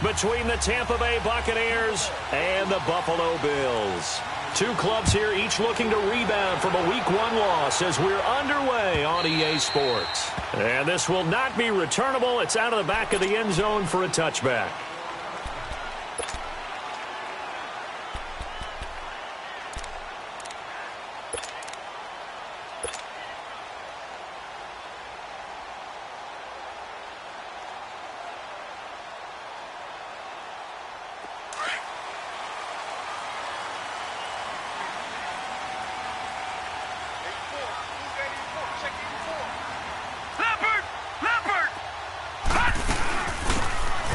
between the Tampa Bay Buccaneers and the Buffalo Bills. Two clubs here, each looking to rebound from a Week 1 loss as we're underway on EA Sports. And this will not be returnable. It's out of the back of the end zone for a touchback.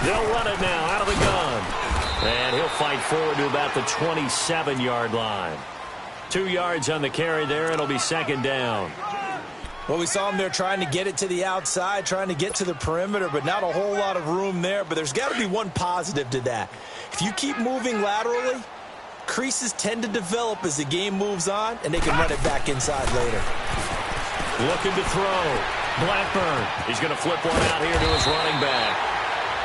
They'll run it now out of the gun. And he'll fight forward to about the 27-yard line. 2 yards on the carry there. It'll be second down. Well, we saw him there trying to get it to the outside, trying to get to the perimeter, but not a whole lot of room there. But there's got to be one positive to that. If you keep moving laterally, creases tend to develop as the game moves on, and they can run it back inside later. Looking to throw. Blackburn. He's going to flip one out here to his running back.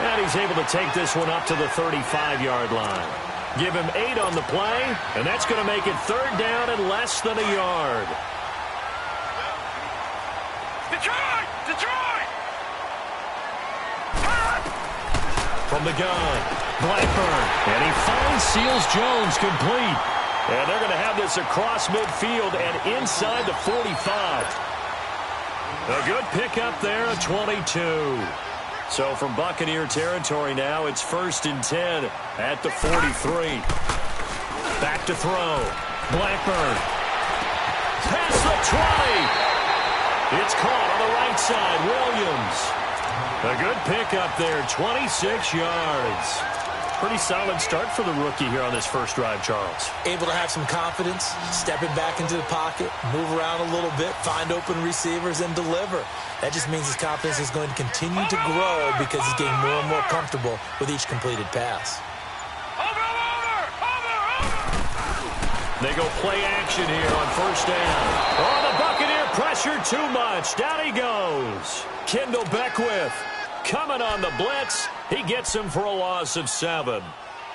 And he's able to take this one up to the 35-yard line. Give him 8 on the play, and that's going to make it third down and less than a yard. Detroit! Detroit! From the gun, Blackburn. And he finds Seals Jones complete. And they're going to have this across midfield and inside the 45. A good pickup there at 22. So from Buccaneer territory now, it's 1st and 10 at the 43. Back to throw. Blackburn. Past the 20. It's caught on the right side. Williams. A good pickup there, 26 yards. Pretty solid start for the rookie here on this first drive, Charles. Able to have some confidence, stepping back into the pocket, move around a little bit, find open receivers, and deliver. That just means his confidence is going to continue to grow because he's getting more and more comfortable with each completed pass. They go play action here on first down. Oh, the Buccaneer pressure too much. Down he goes. Kendall Beckwith coming on the blitz. He gets him for a loss of 7.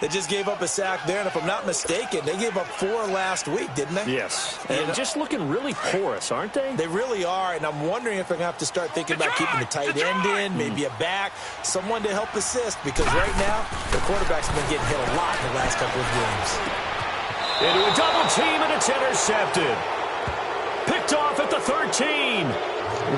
They just gave up a sack there, and if I'm not mistaken, they gave up 4 last week, didn't they? Yes. And just looking really porous, aren't they? They really are, and I'm wondering if they're going to have to start thinking about keeping the tight end in, maybe a back, someone to help assist, because right now, the quarterback's been getting hit a lot in the last couple of games. Into a double team, and it's intercepted. Picked off at the 13.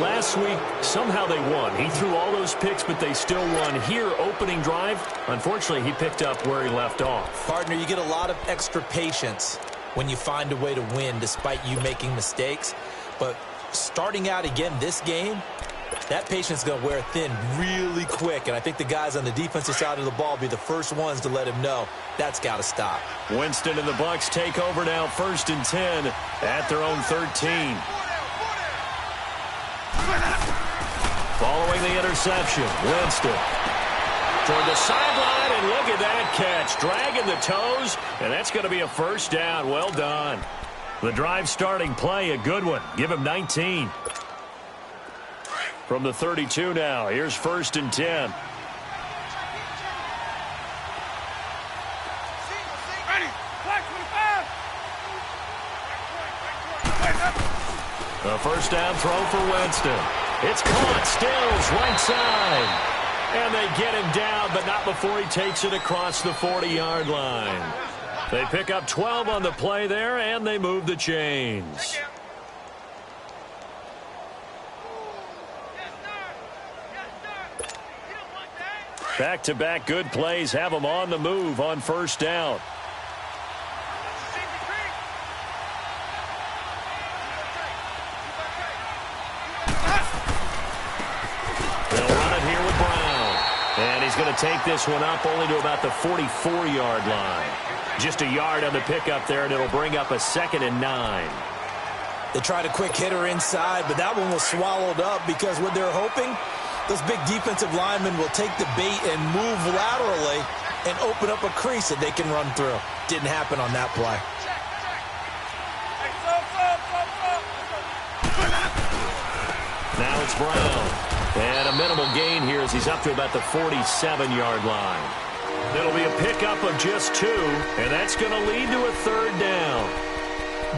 Last week, somehow they won. He threw all those picks, but they still won. Here, opening drive, unfortunately, he picked up where he left off. Partner, you get a lot of extra patience when you find a way to win despite you making mistakes. But starting out again this game, that patience is going to wear thin really quick. And I think the guys on the defensive side of the ball will be the first ones to let him know that's got to stop. Winston and the Bucs take over now, 1st and 10 at their own 13. Following the interception, Winston toward the sideline, and look at that catch. Dragging the toes, and that's going to be a first down. Well done. The drive starting play, a good one. Give him 19. From the 32 now, here's 1st and 10. A first down throw for Winston. It's caught, Stills, right side. And they get him down, but not before he takes it across the 40-yard line. They pick up 12 on the play there, and they move the chains. Back-to-back good plays have them on the move on first down. Going to take this one up only to about the 44-yard line. Just a yard on the pickup there, and it'll bring up a 2nd and 9. They tried a quick hitter inside, but that one was swallowed up because what they're hoping, those big defensive linemen will take the bait and move laterally and open up a crease that they can run through. Didn't happen on that play. Now it's Brown. And a minimal gain here as he's up to about the 47-yard line. It'll be a pickup of just 2, and that's going to lead to a 3rd down.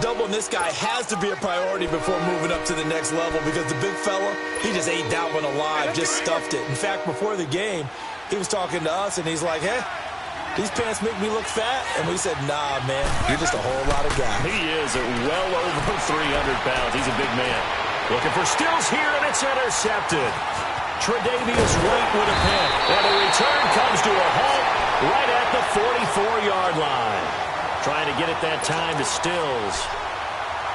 Doubling this guy has to be a priority before moving up to the next level because the big fella, he just ate that one alive, just stuffed it. In fact, before the game, he was talking to us, and he's like, hey, these pants make me look fat. And we said, nah, man, you're just a whole lot of guy. He is well over 300 pounds. He's a big man. Looking for Stills here, and it's intercepted. Tre'Davious White with a pick. And the return comes to a halt right at the 44-yard line. Trying to get it that time to Stills.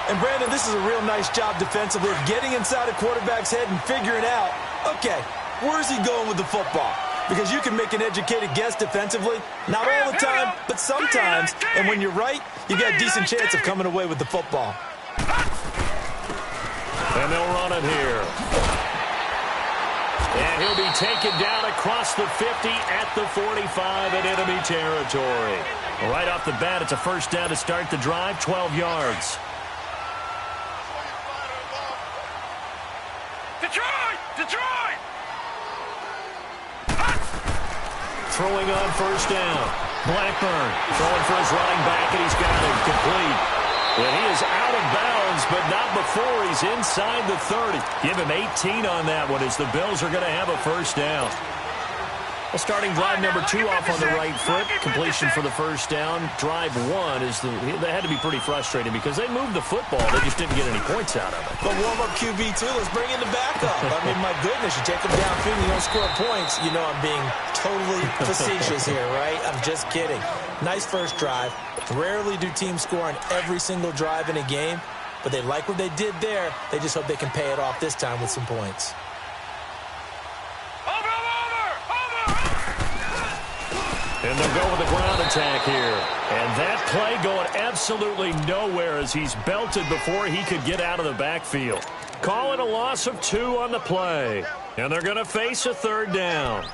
And, Brandon, this is a real nice job defensively of getting inside a quarterback's head and figuring out, okay, where's he going with the football? Because you can make an educated guess defensively. Not all the time, but sometimes. And when you're right, you got a decent chance of coming away with the football. And they'll run it here. And he'll be taken down across the 50 at the 45 in enemy territory. Right off the bat, it's a 1st down to start the drive, 12 yards. Detroit! Throwing on 1st down. Blackburn throwing for his running back, and he's got it complete. And he is out of bounds, but not before he's inside the 30. Give him 18 on that one as the Bills are going to have a 1st down. Well, starting drive number 2 off on the right foot. Completion for the 1st down. Drive 1 that had to be pretty frustrating because they moved the football. They just didn't get any points out of it. But warm-up QB2, let's bring in the backup. I mean, my goodness, you take them downfield and you don't score points. You know I'm being totally facetious here, right? I'm just kidding. Nice first drive. Rarely do teams score on every single drive in a game, but they like what they did there. They just hope they can pay it off this time with some points. And they'll go with the ground attack here. And that play going absolutely nowhere as he's belted before he could get out of the backfield. Calling a loss of 2 on the play. And they're going to face a 3rd down.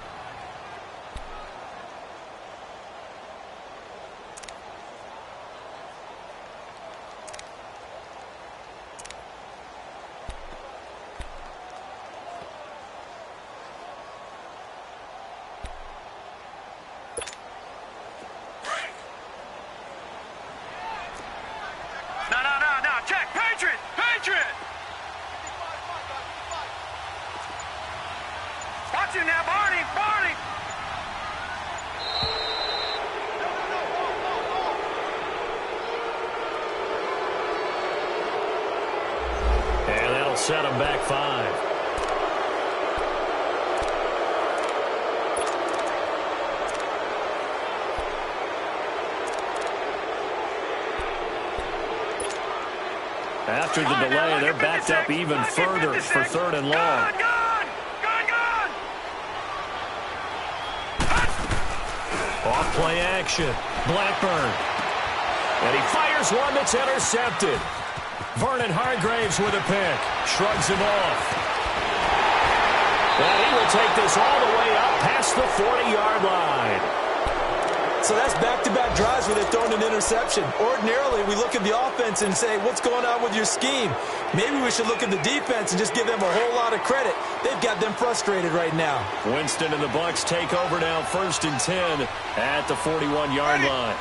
Set him back 5. After the delay, they're backed up even further for 3rd and long. Off play action. Blackburn. And he fires one that's intercepted. Vernon Hargraves with a pick. Shrugs him off. And he will take this all the way up past the 40-yard line. So that's back-to-back drives where they're throwing an interception. Ordinarily, we look at the offense and say, what's going on with your scheme? Maybe we should look at the defense and just give them a whole lot of credit. They've got them frustrated right now. Winston and the Bucs take over now, 1st and 10 at the 41-yard line.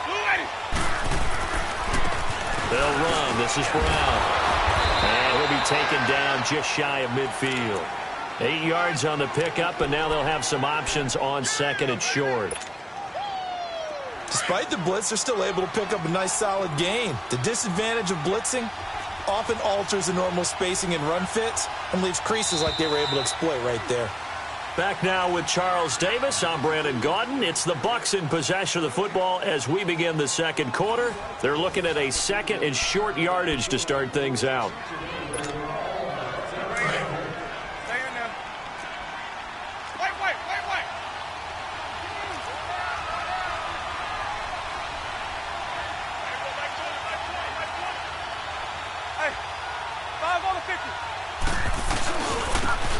They'll run. This is Brown. And he'll be taken down just shy of midfield. 8 yards on the pickup, and now they'll have some options on 2nd and short. Despite the blitz, they're still able to pick up a nice, solid gain. The disadvantage of blitzing often alters the normal spacing and run fits and leaves creases like they were able to exploit right there. Back now with Charles Davis. I'm Brandon Gaudin. It's the Bucs in possession of the football as we begin the 2nd quarter. They're looking at a 2nd and short yardage to start things out.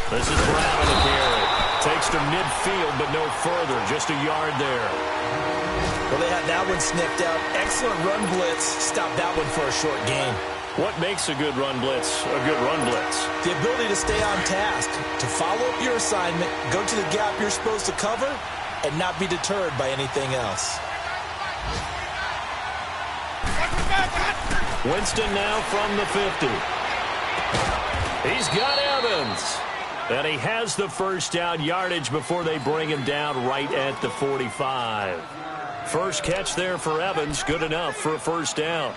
This is Brown on the carry. Takes to midfield, but no further. Just a yard there. Well, they had that one sniffed out. Excellent run blitz. Stopped that one for a short gain. What makes a good run blitz a good run blitz? The ability to stay on task, to follow up your assignment, go to the gap you're supposed to cover, and not be deterred by anything else. Winston now from the 50. He's got Evans. And he has the first down yardage before they bring him down right at the 45. First catch there for Evans. Good enough for a first down.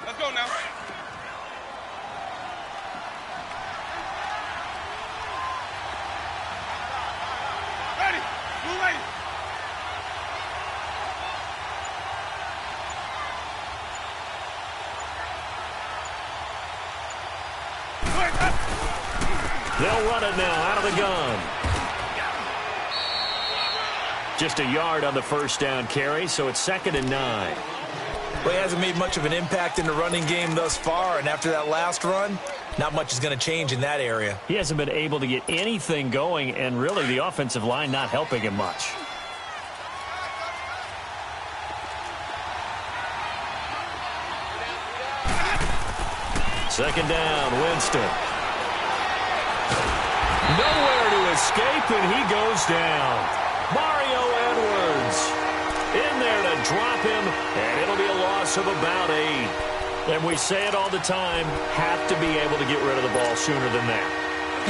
Let's go now. Ready. Move ready. They'll run it now out of the gun. Just a yard on the first down carry, so it's 2nd and 9. Well, he hasn't made much of an impact in the running game thus far, and after that last run, not much is going to change in that area. He hasn't been able to get anything going, and really the offensive line not helping him much. Second down, Winston. Nowhere to escape, and he goes down. Mario Edwards in there to drop him, and it'll be a loss of about 8. And we say it all the time, have to be able to get rid of the ball sooner than that.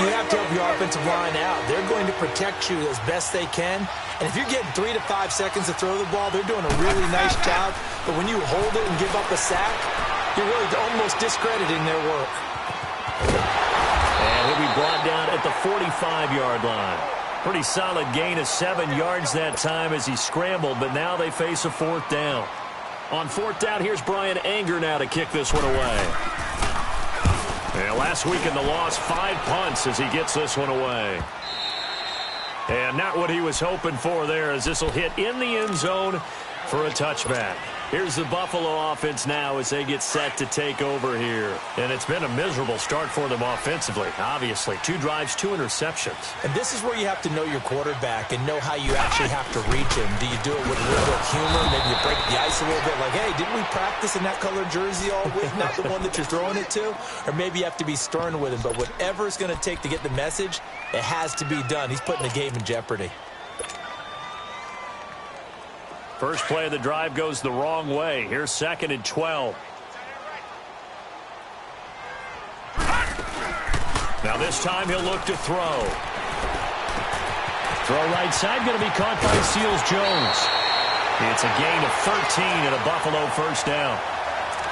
You have to help your offensive line out. They're going to protect you as best they can. And if you're getting 3 to 5 seconds to throw the ball, they're doing a really nice job. But when you hold it and give up a sack, you're really almost discrediting their work. And he'll be brought down at the 45-yard line. Pretty solid gain of 7 yards that time as he scrambled, but now they face a 4th down. On 4th down, here's Brian Anger now to kick this one away. And last week in the loss, 5 punts as he gets this one away. And not what he was hoping for there, as this will hit in the end zone for a touchback. Here's the Buffalo offense now as they get set to take over here. And it's been a miserable start for them offensively, obviously. 2 drives, 2 interceptions. And this is where you have to know your quarterback and know how you actually have to reach him. Do you do it with a little bit of humor? Maybe you break the ice a little bit like, hey, didn't we practice in that colored jersey all week, not the one that you're throwing it to? Or maybe you have to be stern with him. But whatever it's going to take to get the message, it has to be done. He's putting the game in jeopardy. First play of the drive goes the wrong way. Here's 2nd and 12. Now this time he'll look to throw. Throw right side, going to be caught by Seals-Jones. It's a gain of 13 and a Buffalo first down.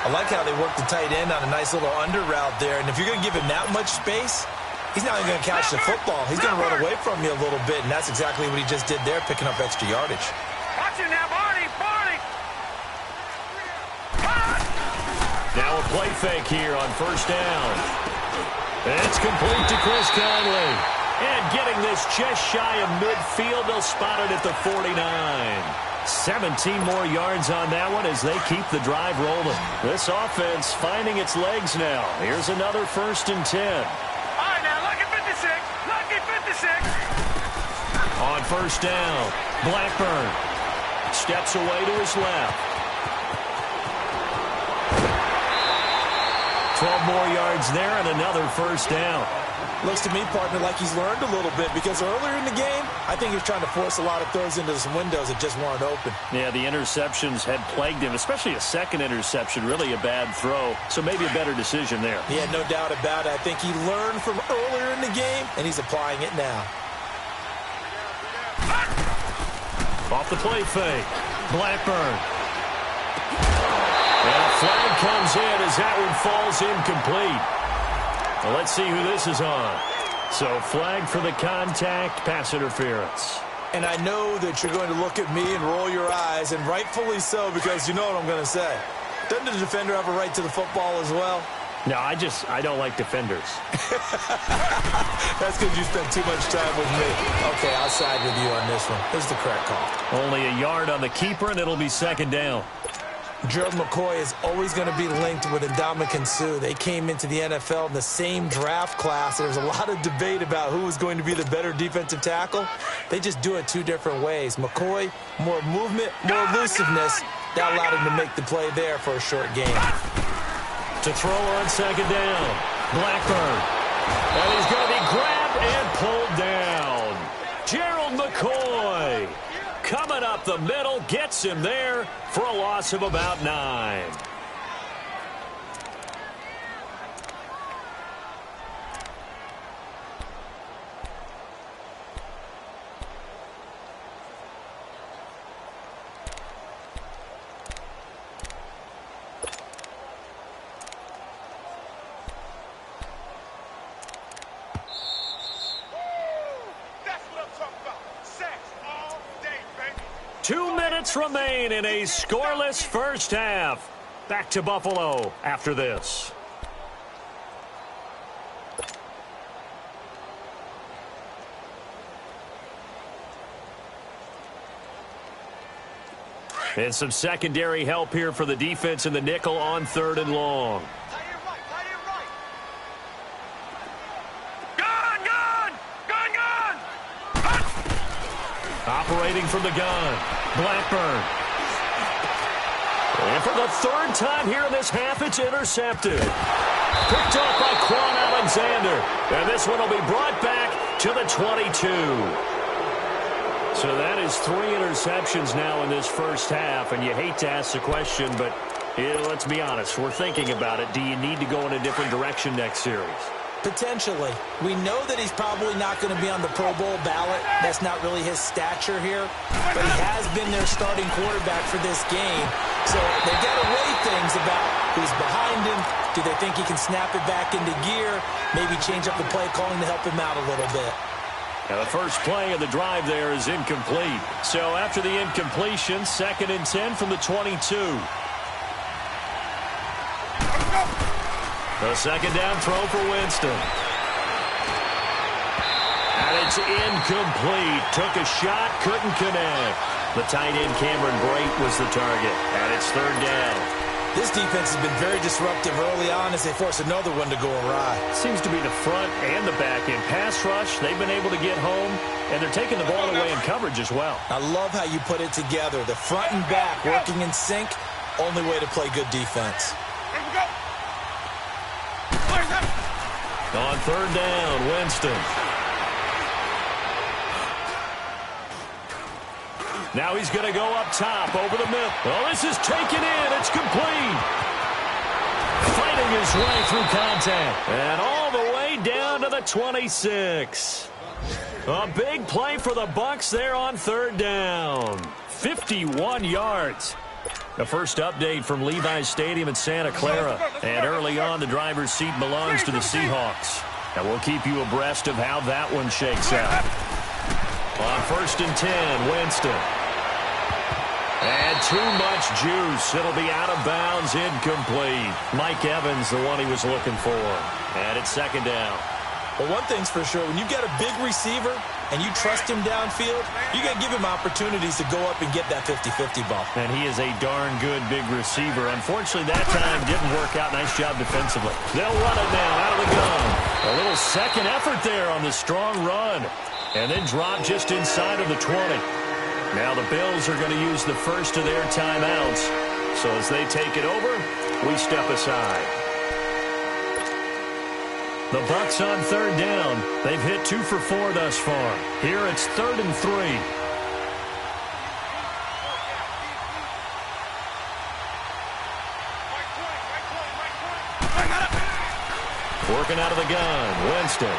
I like how they work the tight end on a nice little under route there. And if you're going to give him that much space, he's not even going to catch the football. He's going to run away from you a little bit, and that's exactly what he just did there, picking up extra yardage. Watch it now, Barney! Barney! Now a play fake here on first down. It's complete to Chris Conley. And getting this just shy of midfield, they'll spot it at the 49. 17 more yards on that one as they keep the drive rolling. This offense finding its legs now. Here's another 1st and 10. All right, now, lucky 56. Lucky 56. On first down, Blackburn steps away to his left. 12 more yards there and another first down. Looks to me, partner, like he's learned a little bit because earlier in the game, I think he was trying to force a lot of throws into some windows that just weren't open. Yeah, the interceptions had plagued him, especially a second interception, really a bad throw. So maybe a better decision there. Yeah, no doubt about it. I think he learned from earlier in the game, and he's applying it now. Off the play fake, Blackburn. And a flag comes in as that one falls incomplete. Well, let's see who this is on. So flag for the contact, pass interference. And I know that you're going to look at me and roll your eyes, and rightfully so, because you know what I'm going to say. Doesn't the defender have a right to the football as well? No, I don't like defenders. That's because you spent too much time with me. Okay, I'll side with you on this one. This is the correct call. Only a yard on the keeper, and it'll be 2nd down. Gerald McCoy is always going to be linked with Ndamukong Suh. They came into the NFL in the same draft class. There was a lot of debate about who was going to be the better defensive tackle. They just do it 2 different ways. McCoy, more movement, more elusiveness. That allowed him to make the play there for a short gain. To throw on 2nd down, Blackburn. And he's going to be grabbed and pulled down. Gerald Gerald McCoy coming up the middle, gets him there for a loss of about 9. That's what I'm talking about. Sex all day, baby. 2 minutes remain in a scoreless first half. Back to Buffalo after this. And some secondary help here for the defense in the nickel on 3rd and long. Tie it right, tie it right. Gun, gun! Gun, gun! Operating from the gun, Blackburn. And for the 3rd time here in this half, it's intercepted. Picked off by Quan Alexander. And this one will be brought back to the 22. So that is 3 interceptions now in this first half. And you hate to ask the question, but let's be honest. We're thinking about it. Do you need to go in a different direction next series? Potentially. We know that he's probably not going to be on the Pro Bowl ballot. That's not really his stature here. But he has been their starting quarterback for this game. So they've got to weigh things about who's behind him. Do they think he can snap it back into gear? Maybe change up the play calling to help him out a little bit. Now the first play of the drive there is incomplete. So after the incompletion, 2nd and 10 from the 22. A 2nd down throw for Winston. And it's incomplete. Took a shot, couldn't connect. The tight end Cameron Brate was the target. And it's 3rd down. This defense has been very disruptive early on as they force another one to go awry. Seems to be the front and the back end. Pass rush, they've been able to get home, and they're taking the ball away in coverage as well. I love how you put it together. The front and back working in sync, only way to play good defense. Here we go. On 3rd down, Winston. Now he's going to go up top over the middle. Oh, this is taken in. It's complete. Fighting his way through contact. And all the way down to the 26. A big play for the Bucs there on 3rd down. 51 yards. The first update from Levi's Stadium in Santa Clara. And early on, the driver's seat belongs to the Seahawks. And we'll keep you abreast of how that one shakes out. On 1st and 10, Winston. And too much juice. It'll be out of bounds, incomplete. Mike Evans, the one he was looking for. And it's 2nd down. Well, one thing's for sure. When you've got a big receiver and you trust him downfield, you got to give him opportunities to go up and get that 50-50 ball. And he is a darn good big receiver. Unfortunately, that time didn't work out. Nice job defensively. They'll run it now out of the gun. A little second effort there on the strong run. And then drop just inside of the 20. Now the Bills are going to use the first of their timeouts. So as they take it over, we step aside. The Bucs on 3rd down. They've hit 2 for 4 thus far. Here it's 3rd and 3. Working out of the gun, Winston.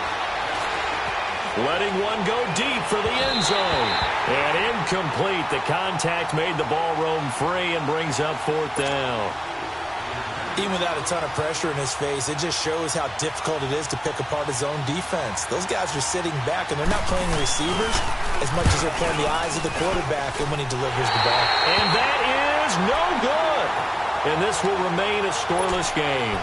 Letting one go deep for the end zone. And incomplete. The contact made the ball roam free and brings up 4th down. Even without a ton of pressure in his face, it just shows how difficult it is to pick apart his own defense. Those guys are sitting back, and they're not playing receivers as much as they're playing the eyes of the quarterback and when he delivers the ball. And that is no good. And this will remain a scoreless game.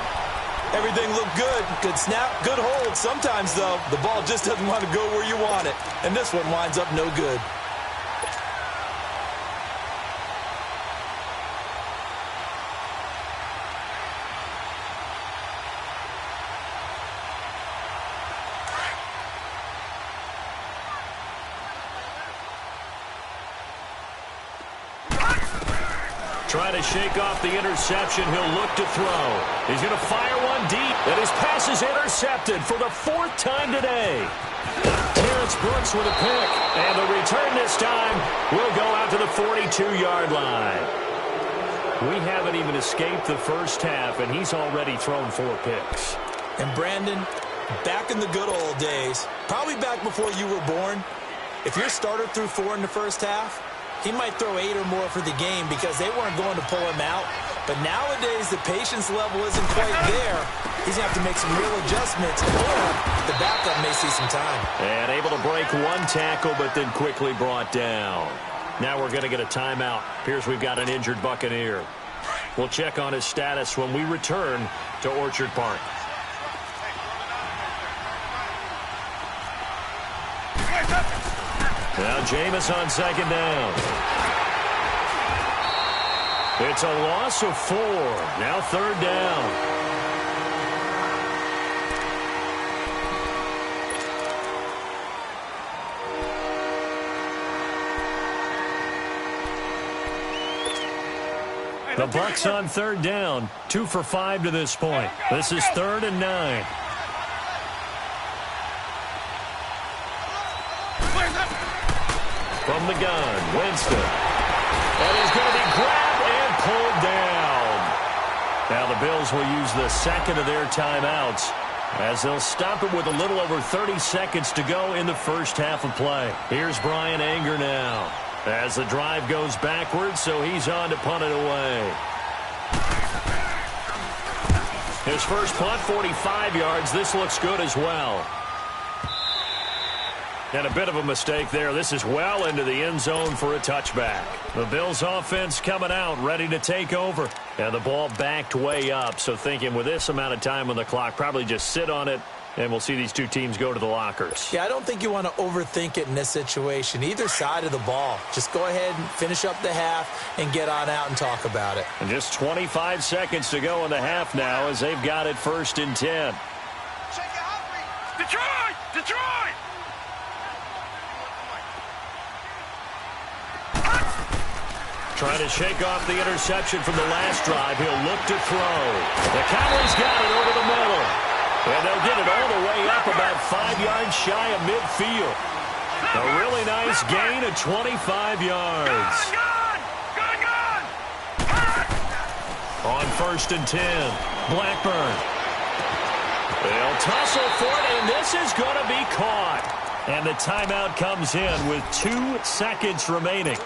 Everything looked good. Good snap, good hold. Sometimes, though, the ball just doesn't want to go where you want it. And this one winds up no good. Trying to shake off the interception. He'll look to throw. He's going to fire one deep. And his pass is intercepted for the 4th time today. Terry Terrence Brooks with a pick. And the return this time will go out to the 42-yard line. We haven't even escaped the first half, and he's already thrown 4 picks. And Brandon, back in the good old days, probably back before you were born, if your starter threw 4 in the first half, he might throw 8 or more for the game because they weren't going to pull him out. But nowadays, the patience level isn't quite there. He's going to have to make some real adjustments, or the backup may see some time. And able to break 1 tackle, but then quickly brought down. Now we're going to get a timeout. Appears we've got an injured Buccaneer. We'll check on his status when we return to Orchard Park. Now Jameis on second down. It's a loss of 4. Now third down. The Bucs on third down. 2 for 5 to this point. This is 3rd and 9. From the gun, Winston. And he's going to be grabbed and pulled down. Now the Bills will use the second of their timeouts as they'll stop it with a little over 30 seconds to go in the first half of play. Here's Brian Anger now as the drive goes backwards, so he's on to punt it away. His first punt, 45 yards. This looks good as well. And a bit of a mistake there. This is well into the end zone for a touchback. The Bills offense coming out, ready to take over. And the ball backed way up, so thinking with this amount of time on the clock, probably just sit on it, and we'll see these two teams go to the lockers. Yeah, I don't think you want to overthink it in this situation. Either side of the ball. Just go ahead and finish up the half and get on out and talk about it. And just 25 seconds to go in the half now as they've got it 1st and 10. Detroit! Detroit! Trying to shake off the interception from the last drive. He'll look to throw. The Cowboys got it over the middle. And they'll get it all the way up about 5 yards shy of midfield. A really nice gain of 25 yards. On 1st and 10, Blackburn. They'll tussle for it, and this is going to be caught. And the timeout comes in with 2 seconds remaining.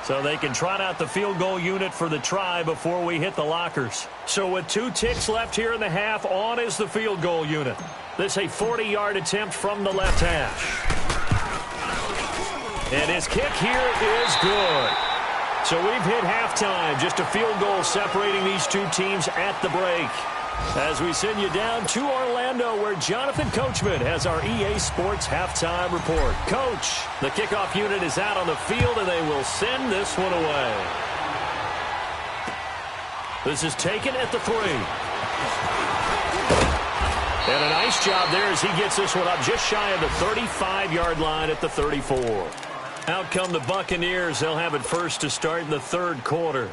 So they can trot out the field goal unit for the try before we hit the lockers. So with 2 ticks left here in the half, on is the field goal unit. This a 40-yard attempt from the left hash. And his kick here is good. So we've hit halftime. Just a field goal separating these two teams at the break. As we send you down to Orlando, where Jonathan Coachman has our EA Sports halftime report. Coach, the kickoff unit is out on the field, and they will send this one away. This is taken at the 3. And a nice job there as he gets this one up just shy of the 35-yard line at the 34. Out come the Buccaneers. They'll have it first to start in the 3rd quarter.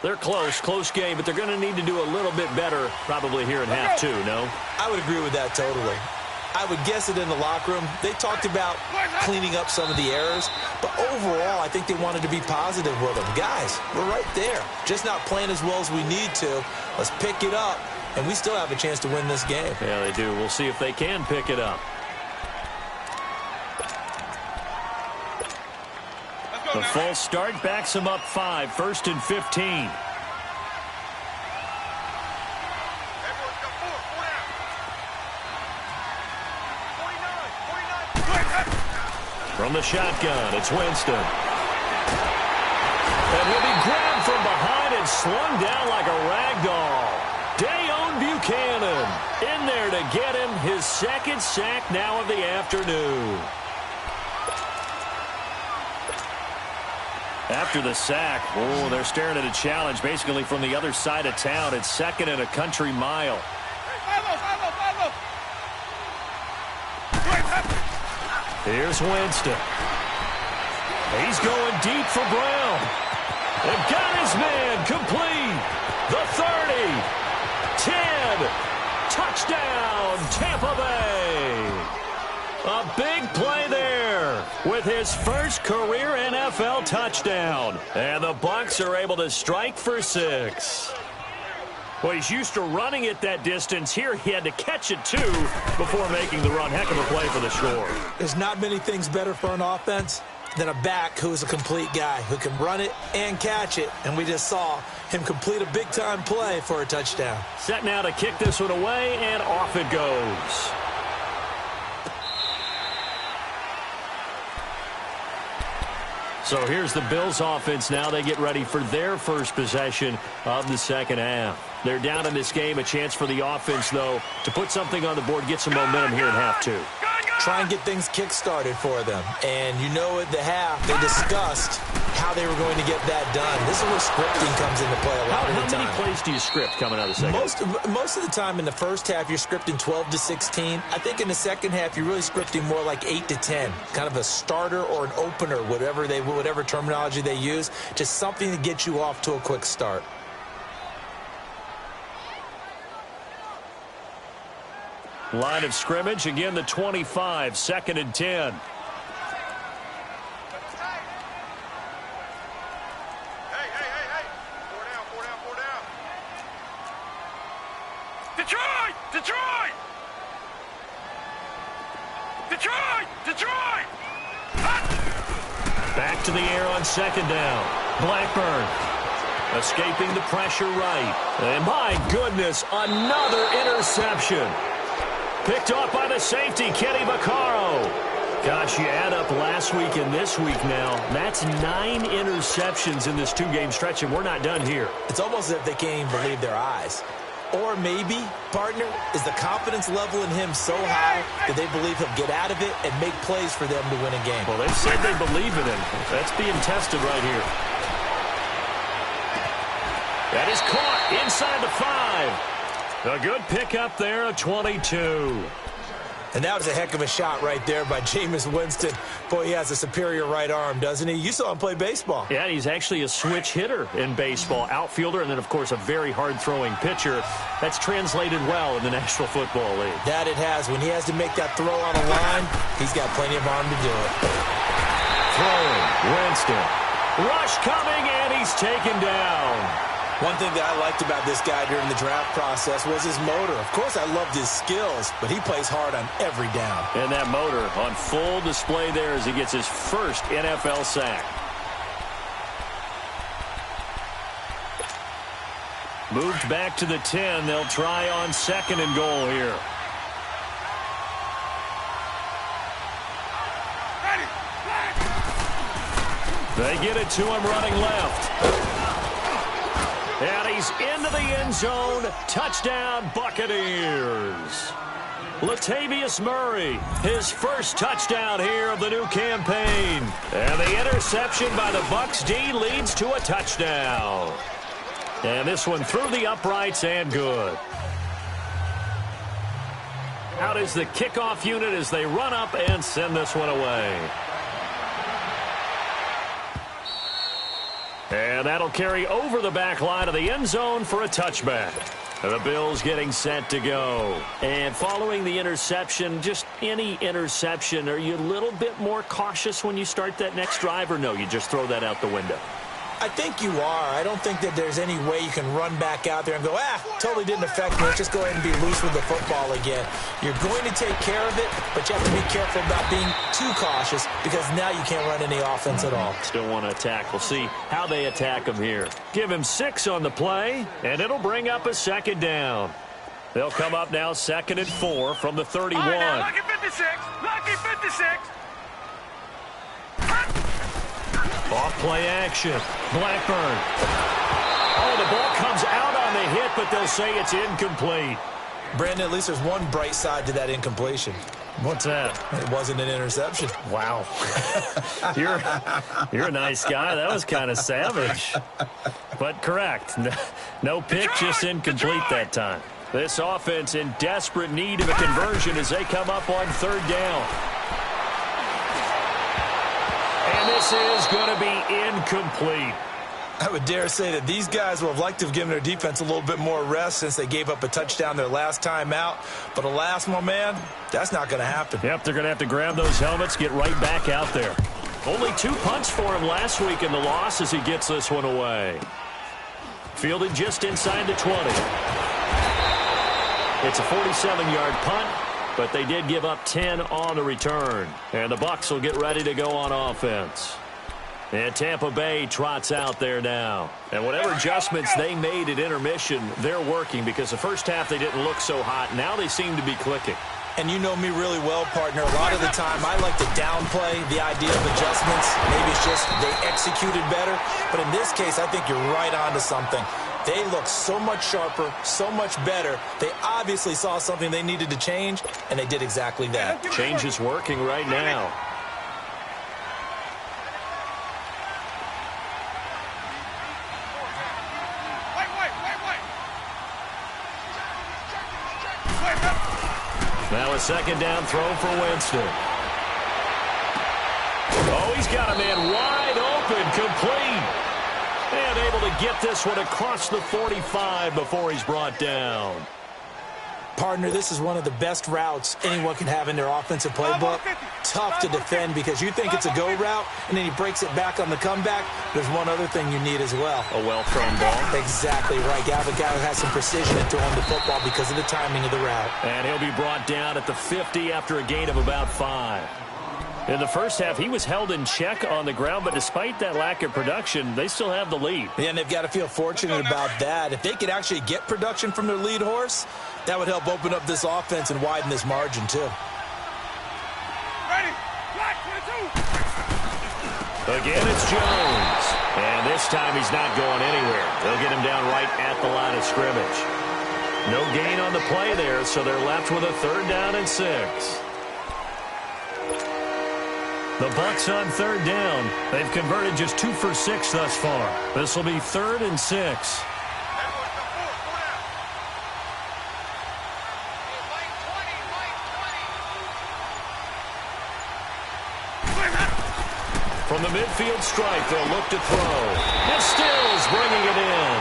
They're close game, but they're going to need to do a little bit better probably here in half 2, no? I would agree with that totally. I would guess it in the locker room. They talked about cleaning up some of the errors, but overall, I think they wanted to be positive with them. Guys, we're right there. Just not playing as well as we need to. Let's pick it up, and we still have a chance to win this game. Yeah, they do. We'll see if they can pick it up. The false start backs him up 5, 1st and 15. From the shotgun, it's Winston. And he'll be grabbed from behind and slung down like a rag doll. Dayon Buchanan in there to get him his 2nd sack now of the afternoon. After the sack, they're staring at a challenge basically from the other side of town. It's 2nd and a country mile. Here's Winston. He's going deep for Brown. They've got his man complete. The 30. 10. Touchdown, Tampa Bay. A big play there with his first career NFL touchdown. And the Bucs are able to strike for 6. Well, he's used to running it that distance. Here he had to catch it, too, before making the run. Heck of a play for the score. There's not many things better for an offense than a back who's a complete guy, who can run it and catch it. And we just saw him complete a big-time play for a touchdown. Set now to kick this one away, and off it goes. So here's the Bills offense now. They get ready for their first possession of the second half. They're down in this game. A chance for the offense, though, to put something on the board, get some momentum here in half 2. Try and get things kick-started for them. And you know at the half, they discussed how they were going to get that done. This is where scripting comes into play a lot of the time. How many plays do you script coming out of the second? Most of the time in the first half, you're scripting 12 to 16. I think in the second half, you're really scripting more like 8 to 10. Kind of a starter or an opener, whatever terminology they use. Just something to get you off to a quick start. Line of scrimmage, again the 25, 2nd and 10. Hey. 4 down. Detroit! Back to the air on 2nd down. Blackburn escaping the pressure right. And my goodness, another interception. Picked off by the safety, Kenny Vaccaro. Gosh, you add up last week and this week now. That's 9 interceptions in this 2-game stretch, and we're not done here. It's almost as if they can't even believe their eyes. Or maybe, partner, is the confidence level in him so high that they believe he'll get out of it and make plays for them to win a game. Well, they've said they believe in him. That's being tested right here. That is caught inside the 5. A good pickup there, a 22. And that was a heck of a shot right there by Jameis Winston. Boy, he has a superior right arm, doesn't he? You saw him play baseball. Yeah, he's actually a switch hitter in baseball. Outfielder, and then, of course, a very hard-throwing pitcher. That's translated well in the National Football League. That it has. When he has to make that throw on a line, he's got plenty of arm to do it. Throwing, Winston. Rush coming, and he's taken down. One thing that I liked about this guy during the draft process was his motor. Of course, I loved his skills, but he plays hard on every down. And that motor on full display there as he gets his first NFL sack. Moved back to the 10. They'll try on 2nd and goal here. They get it to him running left. And he's into the end zone. Touchdown, Buccaneers. Latavius Murray, his first touchdown here of the new campaign. And the interception by the Bucs D leads to a touchdown. And this one through the uprights and good. Out is the kickoff unit as they run up and send this one away. And that'll carry over the back line of the end zone for a touchback. The Bills getting set to go. And following the interception, just any interception, are you a little bit more cautious when you start that next drive, or no, you just throw that out the window? I think you are. I don't think that there's any way you can run back out there and go, totally didn't affect me. Let's just go ahead and be loose with the football again. You're going to take care of it, but you have to be careful about being too cautious because now you can't run any offense at all. Still want to attack. We'll see how they attack him here. Give him 6 on the play, and it'll bring up a 2nd down. They'll come up now 2nd and 4 from the 31. All right, now, lucky 56. Lucky 56. Off play action. Blackburn. Oh, the ball comes out on the hit, but they'll say it's incomplete. Brandon, at least there's one bright side to that incompletion. What's that? It wasn't an interception. Wow. You're a nice guy. That was kind of savage. But correct. No pick, just incomplete that time. This offense in desperate need of a conversion as they come up on 3rd down. And this is going to be incomplete. I would dare say that these guys would have liked to have given their defense a little bit more rest since they gave up a touchdown their last time out. But alas, my man, that's not going to happen. Yep, they're going to have to grab those helmets, get right back out there. Only 2 punts for him last week in the loss as he gets this one away. Fielded just inside the 20. It's a 47-yard punt, but they did give up 10 on the return. And the Bucs will get ready to go on offense. And Tampa Bay trots out there now. And whatever adjustments they made at intermission, they're working because the first half they didn't look so hot. Now they seem to be clicking. And you know me really well, partner. A lot of the time I like to downplay the idea of adjustments. Maybe it's just they executed better. But in this case, I think you're right on to something. They look so much sharper, so much better. They obviously saw something they needed to change, and they did exactly that. Change is working right now. Now a second down throw for Winston. Oh, he's got a man wide open, complete. And able to get this one across the 45 before he's brought down. Partner, this is one of the best routes anyone can have in their offensive playbook. Tough to defend because you think it's a go route, and then he breaks it back on the comeback. There's one other thing you need as well. A well-thrown ball. Exactly right. You have a guy who has some precision in throwing the football because of the timing of the route. And he'll be brought down at the 50 after a gain of about 5. In the first half, he was held in check on the ground, but despite that lack of production, they still have the lead. Yeah, and they've got to feel fortunate about that. If they could actually get production from their lead horse, that would help open up this offense and widen this margin, too. Ready? Black 22. Again, it's Jones. And this time he's not going anywhere. They'll get him down right at the line of scrimmage. No gain on the play there, so they're left with a 3rd down and 6. The Bucs on 3rd down. They've converted just 2 for 6 thus far. This will be 3rd and 6. From the midfield stripe, they'll look to throw. And Stills bringing it in.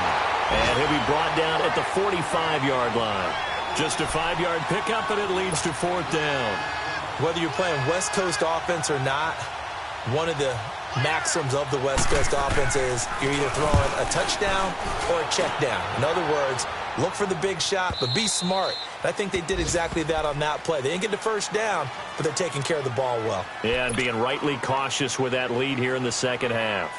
And he'll be brought down at the 45-yard line. Just a 5-yard pickup, and it leads to 4th down. Whether you're playing West Coast offense or not, one of the maxims of the West Coast offense is you're either throwing a touchdown or a check down. In other words, look for the big shot, but be smart. And I think they did exactly that on that play. They didn't get the first down, but they're taking care of the ball well. Yeah, and being rightly cautious with that lead here in the second half.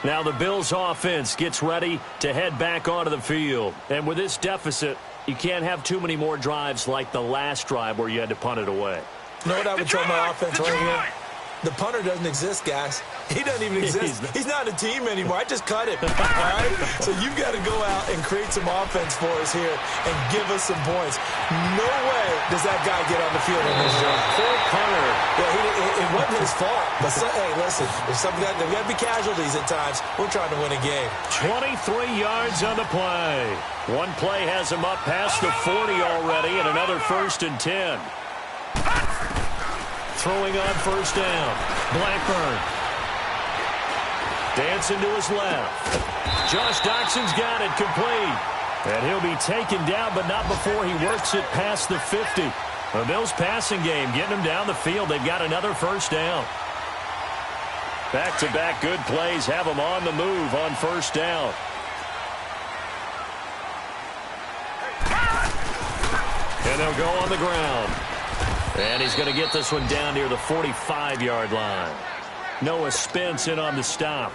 Now the Bills' offense gets ready to head back onto the field. And with this deficit, you can't have too many more drives like the last drive where you had to punt it away. You know what I would tell my offense right here? The punter doesn't exist, guys. He doesn't even exist. He's not a team anymore. I just cut him. All right? So you've got to go out and create some offense for us here and give us some points. No way does that guy get on the field in this drive. Poor punter. Yeah, it wasn't his fault. But, hey, listen, there's got to be casualties at times. We're trying to win a game. 23 yards on the play. One play has him up past the 40 already, and another 1st and 10. Throwing on 1st down. Blackburn. Dancing to his left. Josh Doxson's got it complete. And he'll be taken down, but not before he works it past the 50. The Bills passing game getting him down the field. They've got another 1st down. Back-to-back good plays have them on the move on 1st down. And they'll go on the ground. And he's going to get this one down near the 45-yard line. Noah Spence in on the stop.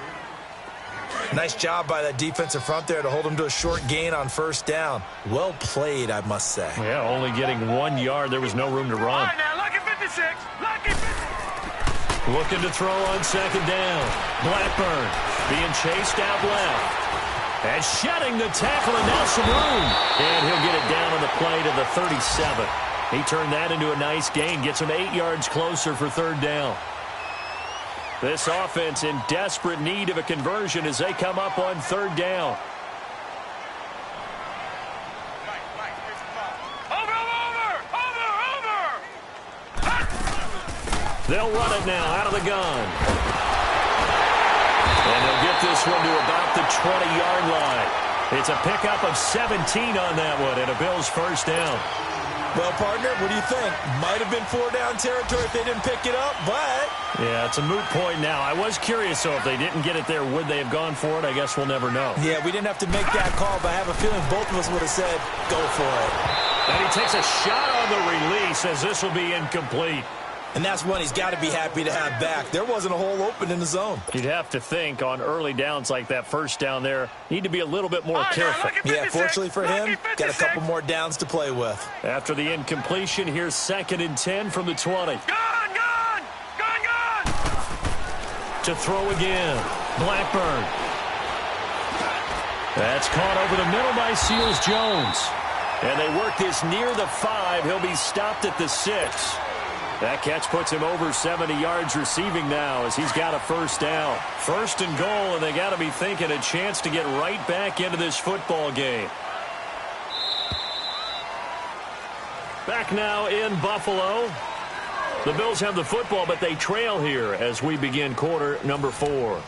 Nice job by that defensive front there to hold him to a short gain on 1st down. Well played, I must say. Yeah, only getting 1 yard. There was no room to run. All right, now, lucky 56. Lucky 56. Looking to throw on 2nd down. Blackburn being chased out left. And shedding the tackle, and now some room. And he'll get it down on the play to the 37. He turned that into a nice gain. Gets him 8 yards closer for 3rd down. This offense in desperate need of a conversion as they come up on 3rd down. Over. They'll run it now out of the gun. And they'll get this one to about the 20-yard line. It's a pickup of 17 on that one, and a Bills first down. Well, partner, what do you think? Might have been 4-down territory if they didn't pick it up, but... Yeah, it's a moot point now. I was curious, so if they didn't get it there, would they have gone for it? I guess we'll never know. Yeah, we didn't have to make that call, but I have a feeling both of us would have said, go for it. And he takes a shot on the release as this will be incomplete. And that's one he's got to be happy to have back. There wasn't a hole open in the zone. You'd have to think on early downs like that first down there, need to be a little bit more careful. Yeah, fortunately for him, got a couple more downs to play with. After the incompletion, here's 2nd and 10 from the 20. Gone! To throw again. Blackburn. That's caught over the middle by Seals-Jones. And they work this near the 5. He'll be stopped at the 6. That catch puts him over 70 yards receiving now as he's got a first down. 1st and goal, and they got to be thinking a chance to get right back into this football game. Back now in Buffalo. The Bills have the football, but they trail here as we begin quarter number 4.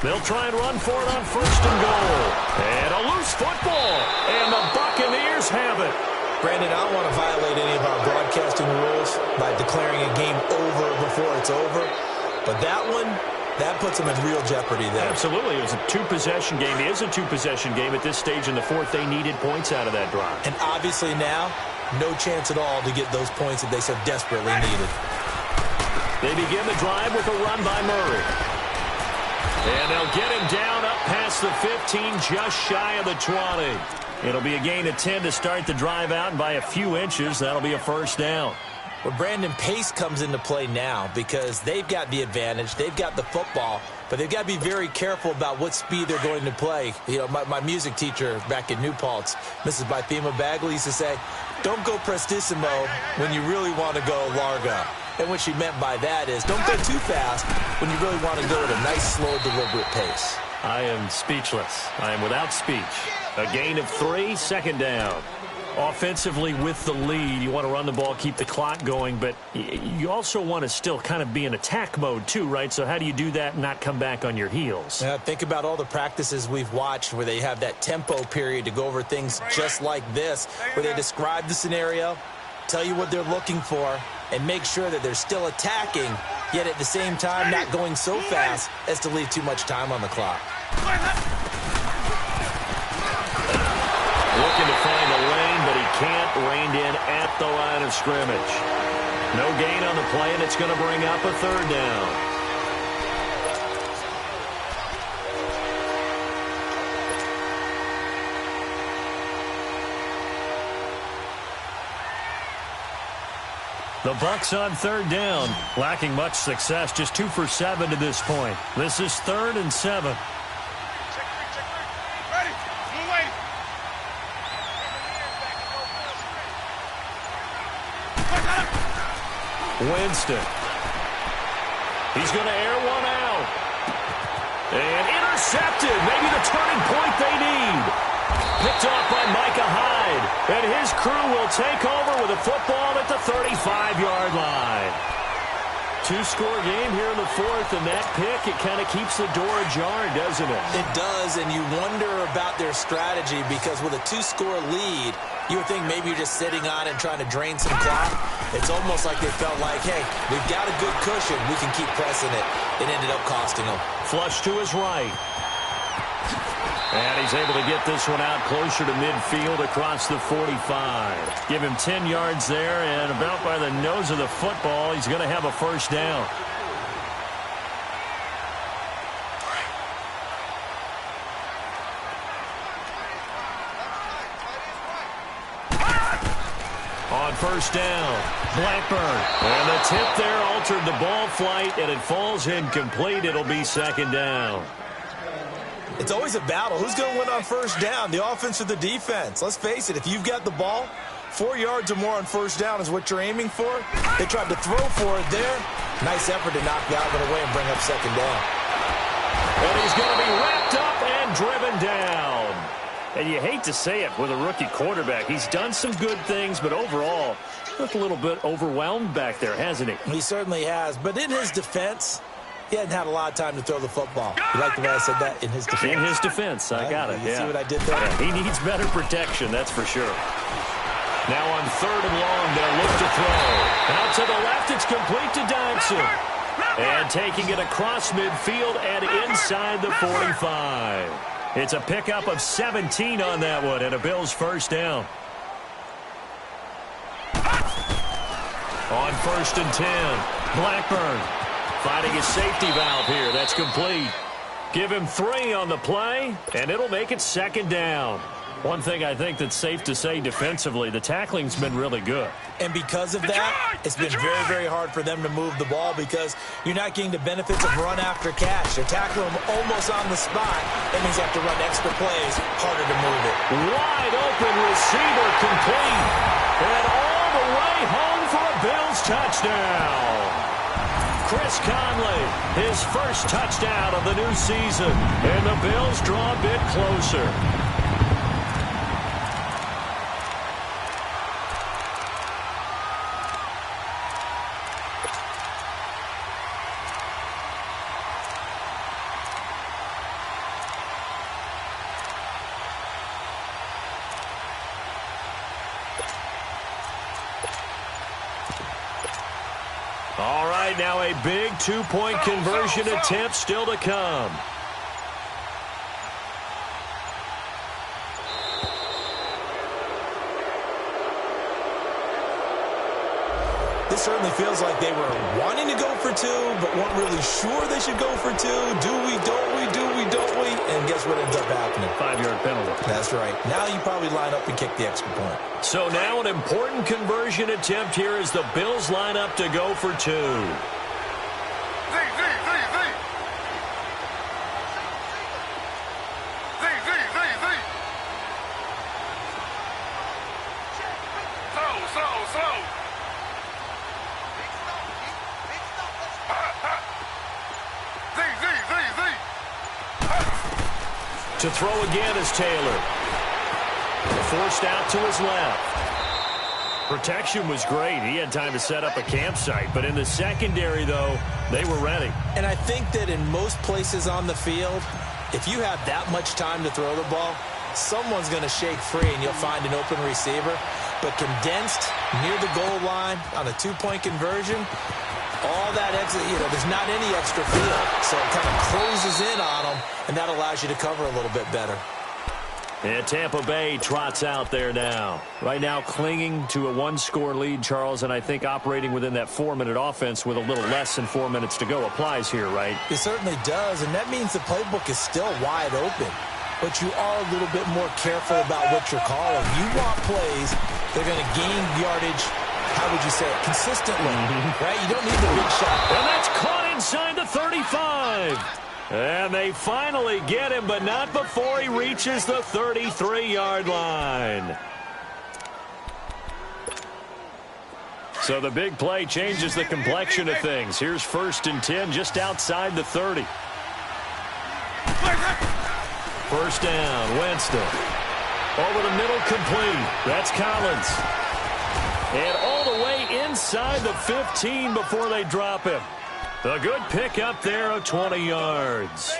They'll try and run for it on 1st and goal. And a loose football. And the Buccaneers have it. Brandon, I don't want to violate any of our broadcasting rules by declaring a game over before it's over. But that one, that puts them in real jeopardy there. Absolutely. It was a 2-possession game. It is a 2-possession game at this stage in the 4th. They needed points out of that drive. And obviously now, no chance at all to get those points that they so desperately needed. They begin the drive with a run by Murray. And they'll get him down up past the 15, just shy of the 20. It'll be a gain of 10 to start the drive out, and by a few inches, that'll be a first down. Well, Brandon, pace comes into play now because they've got the advantage. They've got the football, but they've got to be very careful about what speed they're going to play. You know, my music teacher back in New Paltz, Mrs. Bythema Bagley, used to say, don't go prestissimo when you really want to go largo. And what she meant by that is don't go too fast when you really want to go at a nice, slow, deliberate pace. I am speechless. I am without speech. A gain of 3, 2nd down. Offensively with the lead, you want to run the ball, keep the clock going, but you also want to still kind of be in attack mode too, right? So how do you do that and not come back on your heels? Think about all the practices we've watched where they have that tempo period to go over things just like this, where they describe the scenario, tell you what they're looking for, and make sure that they're still attacking, yet at the same time not going so fast as to leave too much time on the clock. Looking to find a lane, but he can't. Reined in at the line of scrimmage. No gain on the play, and it's going to bring up a 3rd down. The Bucs on 3rd down, lacking much success, just 2 for 7 to this point. This is 3rd and 7. Winston. He's going to air one out. And intercepted. Maybe the turning point they need. Picked off by Micah Hyde. And his crew will take over with a football at the 35-yard line. 2-score game here in the 4th, and that pick, it kind of keeps the door ajar, doesn't it? It does, and you wonder about their strategy because with a 2-score lead, you would think maybe you're just sitting on it and trying to drain some clock. It's almost like they felt like, hey, we've got a good cushion. We can keep pressing it. It ended up costing them. Flush to his right. And he's able to get this one out closer to midfield across the 45. Give him 10 yards there, and about by the nose of the football, he's going to have a first down. On first down. Blackburn. And the tip there altered the ball flight, and it falls incomplete. It'll be second down. It's always a battle. Who's going to win on first down, the offense or the defense? Let's face it, if you've got the ball, 4 yards or more on first down is what you're aiming for. They tried to throw for it there. Nice effort to knock Galvin away and bring up second down. And he's going to be wrapped up and driven down. And you hate to say it with a rookie quarterback. He's done some good things, but overall, looked a little bit overwhelmed back there, hasn't he? He certainly has. But in his defense, he hadn't had a lot of time to throw the football. You like the way I said that? In his defense? In his defense. I got it, You see what I did there? Yeah, he needs better protection, that's for sure. Now on third and long, they'll look to throw. Out to the left, it's complete to Dodson. And taking it across midfield and inside the 45. It's a pickup of 17 on that one and a Bills first down. On first and 10, Blackburn finding his safety valve here. That's complete. Give him 3 on the play, and it'll make it second down. One thing I think that's safe to say defensively, the tackling's been really good. And because of that, it's been very, very hard for them to move the ball because you're not getting the benefits of run after catch. They're tackling them almost on the spot. That means you have to run extra plays, harder to move it. Wide open receiver complete. And all the way home for a Bills touchdown. Chris Conley, his first touchdown of the new season. And the Bills draw a bit closer. All right, now a big two-point conversion attempt still to come. This certainly feels like they were wanting to go for 2, but weren't really sure they should go for 2. Do we, don't we, do we, don't we? And guess what ends up happening? 5-yard penalty. That's right. Now you probably line up and kick the extra point. So now an important conversion attempt here as the Bills line up to go for 2. To throw again is Taylor. Forced out to his left. Protection was great. He had time to set up a campsite. But in the secondary, though, they were ready. And I think that in most places on the field, if you have that much time to throw the ball, someone's going to shake free and you'll find an open receiver. But condensed near the goal line on a 2-point conversion, all that exit, there's not any extra field. So it kind of closes in on them, and that allows you to cover a little bit better. And Tampa Bay trots out there now. Right now clinging to a 1-score lead, Charles, and I think operating within that 4-minute offense with a little less than 4 minutes to go applies here, right? It certainly does, and that means the playbook is still wide open. But you are a little bit more careful about what you're calling. You want plays that are going to gain yardage, how would you say it, consistently, right? You don't need the big shot. And that's caught inside the 35. And they finally get him, but not before he reaches the 33-yard line. So the big play changes the complexion of things. Here's first and 10 just outside the 30. First down, Winston. Over the middle, complete. That's Collins. And all the way inside the 15 before they drop him. A good pickup there of 20 yards.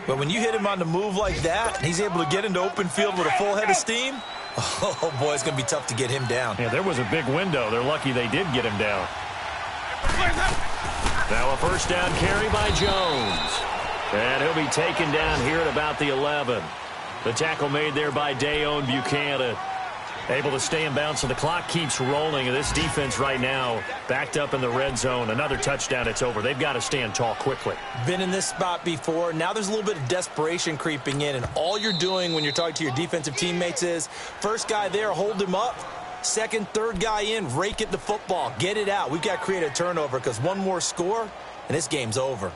But when you hit him on the move like that, he's able to get into open field with a full head of steam. Oh, boy, it's going to be tough to get him down. Yeah, there was a big window. They're lucky they did get him down. Now a first down carry by Jones. And he'll be taken down here at about the 11. The tackle made there by Dayon Buchanan. Able to stay in bounds, so the clock keeps rolling. And this defense right now backed up in the red zone. Another touchdown, it's over. They've got to stand tall quickly. Been in this spot before. Now there's a little bit of desperation creeping in. And all you're doing when you're talking to your defensive teammates is, first guy there, hold him up. Second, third guy in, rake at the football. Get it out. We've got to create a turnover because one more score, and this game's over.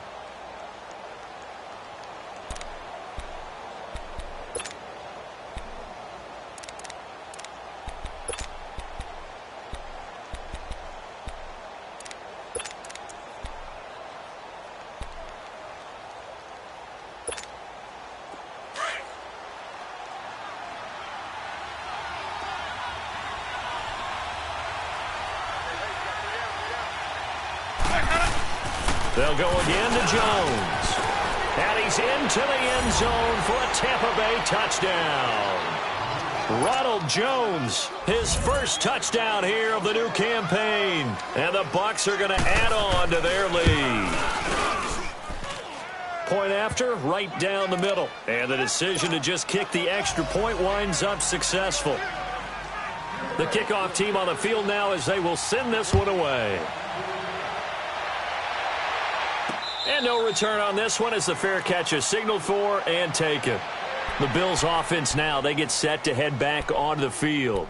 They'll go again to Jones. And he's into the end zone for a Tampa Bay touchdown. Ronald Jones, his first touchdown here of the new campaign. And the Bucs are going to add on to their lead. Point after, right down the middle. And the decision to just kick the extra point winds up successful. The kickoff team on the field now as they will send this one away. And no return on this one as the fair catch is signaled for and taken. The Bills offense now, they get set to head back onto the field.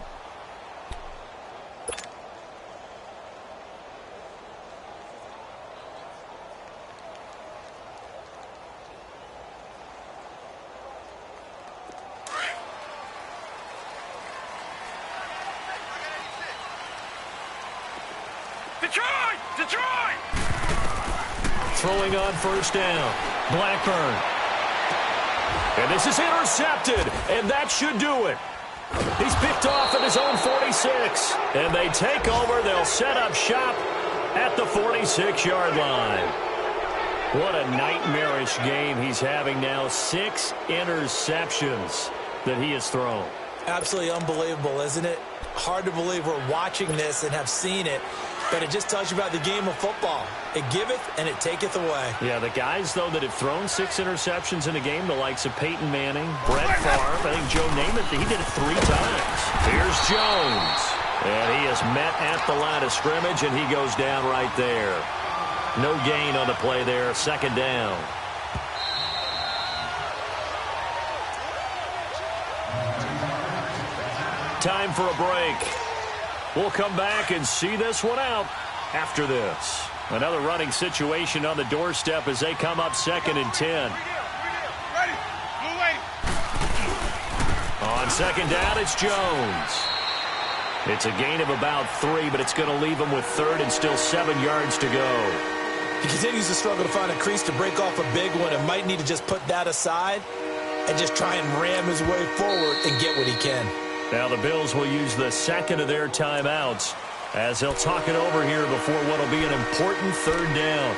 Detroit! Throwing on first down. Blackburn. And this is intercepted, and that should do it. He's picked off at his own 46. And they take over. They'll set up shop at the 46-yard line. What a nightmarish game he's having now. 6 interceptions that he has thrown. Absolutely unbelievable, isn't it? Hard to believe we're watching this and have seen it, but it just tells you about the game of football. It giveth and it taketh away. Yeah, the guys, though, that have thrown 6 interceptions in a game, the likes of Peyton Manning, Brett Favre, I think Joe Namath, he did it 3 times. Here's Jones. And he is met at the line of scrimmage, and he goes down right there. No gain on the play there, second down. Time for a break. We'll come back and see this one out after this. Another running situation on the doorstep as they come up 2nd and 10. Ready. Blue lane. On second down, it's Jones. It's a gain of about 3, but it's going to leave him with 3rd and still 7 yards to go. He continues to struggle to find a crease to break off a big one and might need to just put that aside and just try and ram his way forward and get what he can. Now the Bills will use the second of their timeouts as they'll talk it over here before what will be an important 3rd down.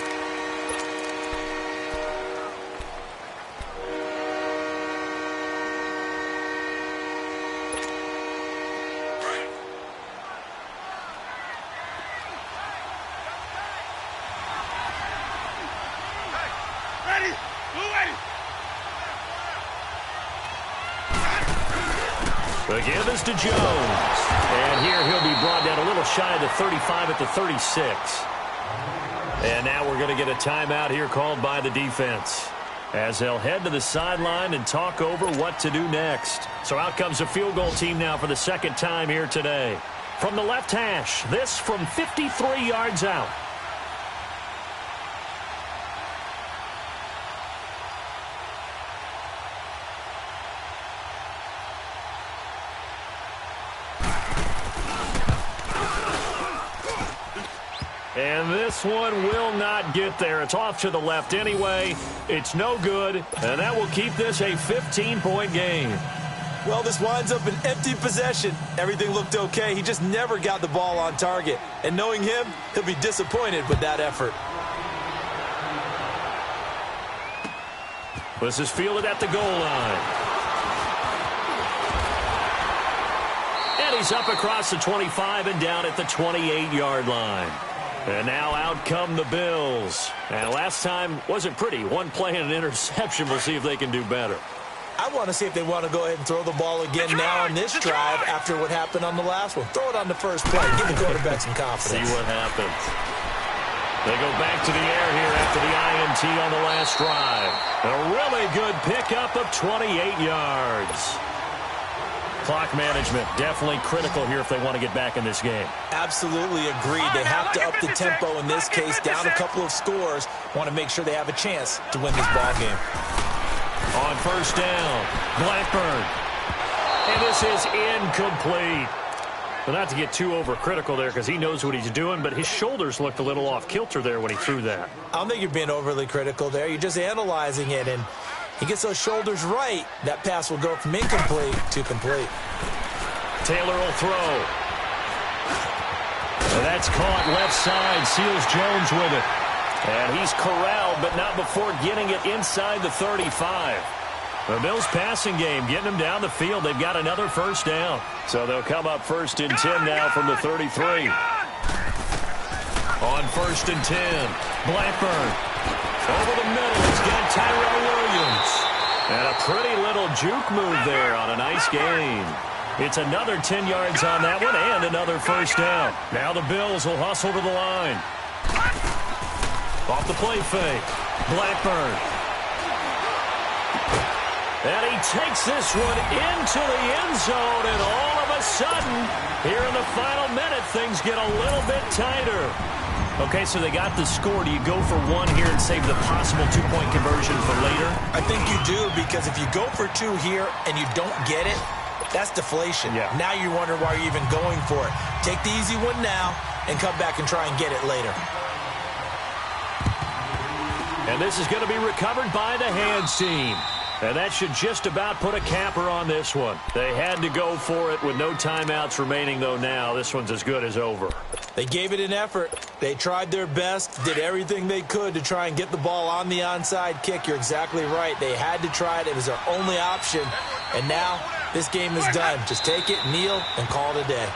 Ready. Blue lane. The give is to Jones. And here he'll be brought down a little shy of the 35 at the 36. And now we're going to get a timeout here called by the defense as they'll head to the sideline and talk over what to do next. So out comes a field goal team now for the 2nd time here today. From the left hash, this from 53 yards out. And this one will not get there. It's off to the left anyway. It's no good, and that will keep this a 15-point game. Well, this winds up an empty possession. Everything looked okay. He just never got the ball on target. And knowing him, he'll be disappointed with that effort. This is fielded at the goal line. And he's up across the 25 and down at the 28-yard line. And now out come the Bills. And last time wasn't pretty. One play and an interception. We'll see if they can do better. I want to see if they want to go ahead and throw the ball again now on this drive after what happened on the last one. Throw it on the first play. Give the quarterback some confidence. See what happens. They go back to the air here after the INT on the last drive. A really good pickup of 28 yards. Clock management, definitely critical here if they want to get back in this game. Absolutely agreed. They have to up the tempo in this case, down a couple of scores. Want to make sure they have a chance to win this ball game. On first down, Blackburn. And this is incomplete. But not to get too overcritical there because he knows what he's doing, but his shoulders looked a little off kilter there when he threw that. I don't think you're being overly critical there. You're just analyzing it, and he gets those shoulders right. That pass will go from incomplete to complete. Taylor will throw. And that's caught left side. Seals Jones with it. And he's corralled, but not before getting it inside the 35. The Bills passing game, getting them down the field. They've got another first down. So they'll come up first and 10 now from the 33. On first and 10, Blackburn. Over the middle, he's got Tyrell Williams. And a pretty little juke move there on a nice gain. It's another 10 yards on that one and another first down. Now the Bills will hustle to the line. Off the play fake, Blackburn. And he takes this one into the end zone, and all of a sudden, here in the final minute, things get a little bit tighter. Okay, so they got the score. Do you go for one here and save the possible two-point conversion for later? I think you do, because if you go for two here and you don't get it, that's deflation. Yeah. Now you wonder why you're even going for it. Take the easy one now and come back and try and get it later. And this is going to be recovered by the hands team. And that should just about put a capper on this one. They had to go for it with no timeouts remaining, though now. This one's as good as over. They gave it an effort. They tried their best, did everything they could to try and get the ball on the onside kick. You're exactly right. They had to try it. It was their only option. And now this game is done. Just take it, kneel, and call it a day.